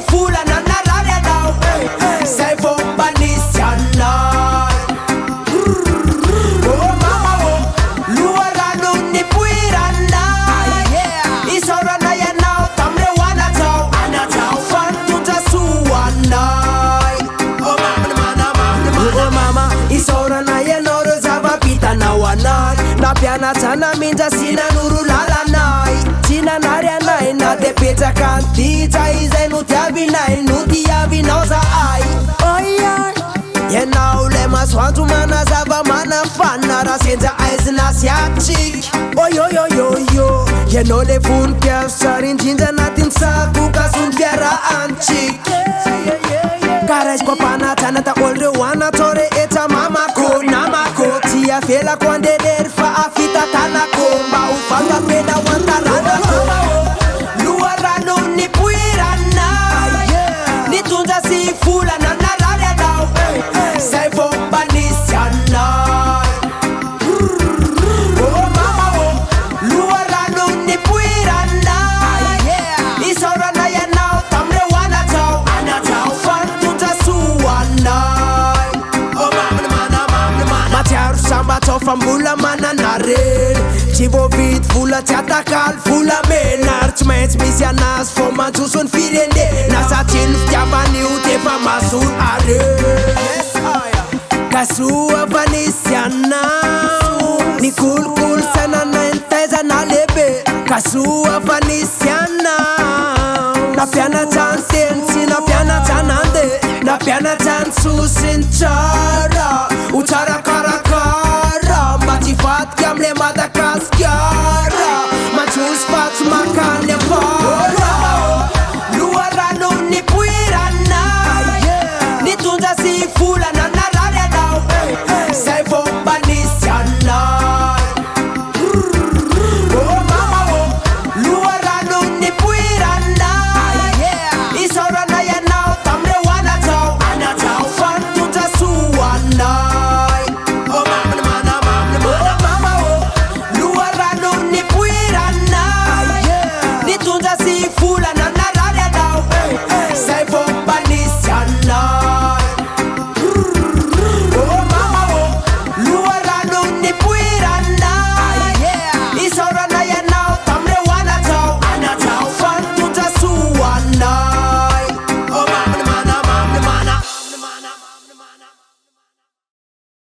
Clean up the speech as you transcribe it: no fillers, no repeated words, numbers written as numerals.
volana narary anao zay vao manisy anay. Oh mama oh, loharano nipoiranay isaoranay anao tamreo anatao fantondra soanay. Oh mama isaoranay anao reo zava-bitanao anay nampianatsana mindra sy nanoro lalanay tsy nanary anay na de petraka anditra izay no tiavinay no tiavinao zahay. Oiay ianao le masoandro manazava manafana raha senja aizina sy atsika. Oyoyoyoyo ianao le vonim-piazo tsara indrindra anatin'ny sakoka sonym-piarahantsika. Karaiziko ampanatrana daholo reo anatao rehetra mamako namako tsy avelako andelery fa afitatanako mba ho valapena ho antaranako. Loharano nipoiranay nitondra sy volana narary anao zay vao manisy anay. Oh mama oh, loharano nipoiranay isaoranay anao tamreo anatao fantondra soanay. Oh mama matsiaro sambatsao fa mbola mananareny tsy voavidy vola tsy atakaly volamena ary tsy maintsy misy anazy fô manjosony firenena satriny fitiavan'io defa masolo are. Ka soa fa nisy anao nikolokolo sananay nitaizana lehibe. Ka soa fa nisy anao nampianatra ny teny tsy nampianatra nandeha nampianatra ny sosiny tsara ho tsara kara